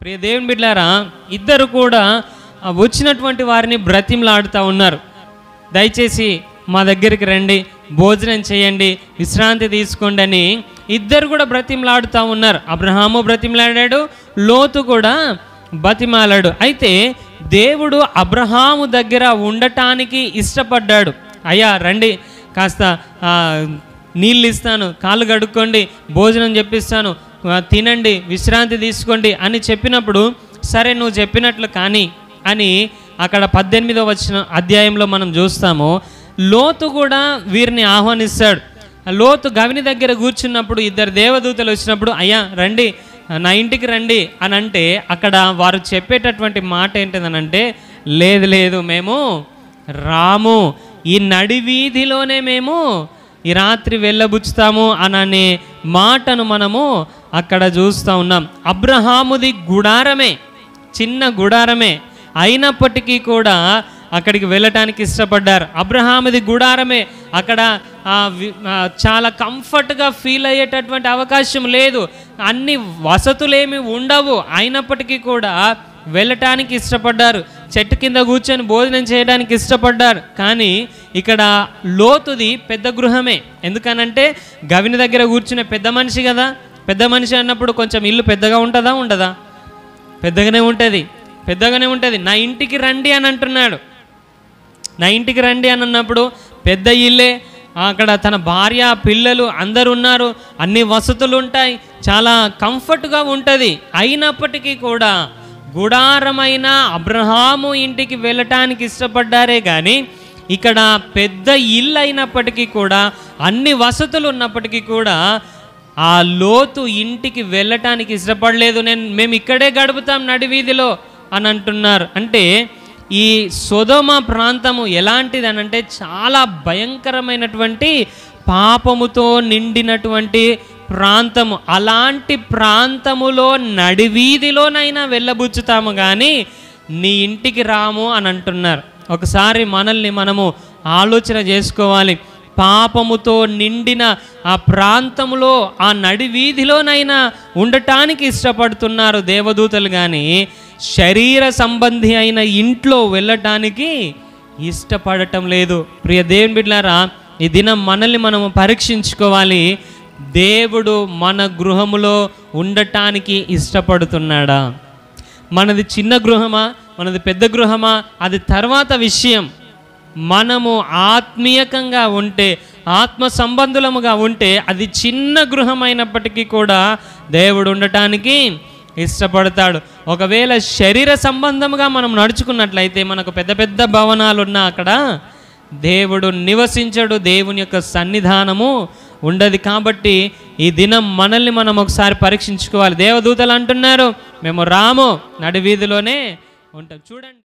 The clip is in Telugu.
ప్రియ దేవుని బిడ్డలారా, ఇద్దరు కూడా వచ్చినటువంటి వారిని బ్రతిమలాడుతూ ఉన్నారు. దయచేసి మా దగ్గరికి రండి, భోజనం చేయండి, విశ్రాంతి తీసుకోండి అని ఇద్దరు కూడా బ్రతిమలాడుతూ ఉన్నారు. అబ్రహాము బ్రతిమలాడాడు, లోతు కూడా బతిమాలాడు. అయితే దేవుడు అబ్రహాము దగ్గర ఉండటానికి ఇష్టపడ్డాడు. అయ్యా రండి, కాస్త నీళ్ళు ఇస్తాను, కాళ్ళు కడుక్కోండి, భోజనం చెప్పిస్తాను, తినండి, విశ్రాంతి తీసుకోండి అని చెప్పినప్పుడు సరే నువ్వు చెప్పినట్లు కానీ అని అక్కడ 18వ అధ్యాయంలో మనం చూస్తాము. లోతు కూడా వీరిని ఆహ్వానిస్తాడు. లోతు గవిని దగ్గర కూర్చున్నప్పుడు ఇద్దరు దేవదూతలు వచ్చినప్పుడు అయ్యా రండి, నా ఇంటికి రండి అని అంటే అక్కడ వారు చెప్పేటటువంటి మాట ఏంటిదనంటే, లేదు లేదు మేము రాము, ఈ నడి వీధిలోనే మేము ఈ రాత్రి వెళ్ళబుచ్చుతాము అననే మాటను మనము అక్కడ చూస్తూ ఉన్నాం. అబ్రహాముది గుడారమే, చిన్న గుడారమే, అయినప్పటికీ కూడా అక్కడికి వెళ్ళటానికి ఇష్టపడ్డారు. అబ్రహాముది గుడారమే, అక్కడ చాలా కంఫర్ట్గా ఫీల్ అయ్యేటటువంటి అవకాశం లేదు, అన్ని వసతులేమి ఉండవు, అయినప్పటికీ కూడా వెళ్ళటానికి ఇష్టపడ్డారు. చెట్టు కింద కూర్చొని భోజనం చేయడానికి ఇష్టపడ్డారు. కానీ ఇక్కడ లోతుది పెద్ద గృహమే. ఎందుకనంటే గవిని దగ్గర కూర్చునే పెద్ద మనిషి కదా, పెద్ద మనిషి అన్నప్పుడు కొంచెం ఇల్లు పెద్దగా ఉంటుందా ఉండదా? పెద్దగానే ఉంటుంది. నా ఇంటికి రండి అని అంటున్నాడు. నా ఇంటికి రండి అని అన్నప్పుడు పెద్ద ఇల్లే, అక్కడ తన భార్య పిల్లలు అందరు ఉన్నారు, అన్ని వసతులు ఉంటాయి, చాలా కంఫర్ట్గా ఉంటుంది. అయినప్పటికీ కూడా గుడారమైన అబ్రహాము ఇంటికి వెళ్ళటానికి ఇష్టపడ్డారే కానీ ఇక్కడ పెద్ద ఇల్లు అయినప్పటికీ కూడా అన్ని వసతులు ఉన్నప్పటికీ కూడా ఆ లోతు ఇంటికి వెళ్ళటానికి ఇష్టపడలేదు. మేము ఇక్కడే గడుపుతాం నడి వీధిలో అని అంటున్నారు. అంటే ఈ సొదొమ ప్రాంతము ఎలాంటిది అనంటే చాలా భయంకరమైనటువంటి పాపముతో నిండినటువంటి ప్రాంతము. అలాంటి ప్రాంతములో నడివీధిలోనైనా వెళ్ళబుచ్చుతాము కానీ నీ ఇంటికి రాము అని అంటున్నారు. ఒకసారి మనల్ని మనము ఆలోచన చేసుకోవాలి. పాపముతో నిండిన ఆ ప్రాంతంలో ఆ నడివీధిలోనైనా ఉండటానికి ఇష్టపడుతున్నారు దేవదూతలు, కానీ శరీర సంబంధి అయిన ఇంట్లో వెళ్ళటానికి ఇష్టపడటం లేదు. ప్రియ దేవుని బిడ్డలారా, ఈ దినం మనల్ని మనము పరీక్షించుకోవాలి. దేవుడు మన గృహములో ఉండటానికి ఇష్టపడుతున్నాడా? మనది చిన్న గృహమా, మనది పెద్ద గృహమా, అది తర్వాత విషయం. మనము ఆత్మీయకంగా ఉంటే, ఆత్మ సంబంధులముగా ఉంటే అది చిన్న గృహం అయినప్పటికీ కూడా దేవుడు ఉండటానికి ఇష్టపడతాడు. ఒకవేళ శరీర సంబంధముగా మనం నడుచుకున్నట్లయితే మనకు పెద్ద పెద్ద భవనాలు ఉన్నా అక్కడ దేవుడు నివసించడు, దేవుని యొక్క సన్నిధానము ఉండదు. కాబట్టి ఈ దినం మనల్ని మనం ఒకసారి పరీక్షించుకోవాలి. దేవదూతలు అంటున్నారు మేము రాము, నడి వీధిలోనే ఉంటాం. చూడండి.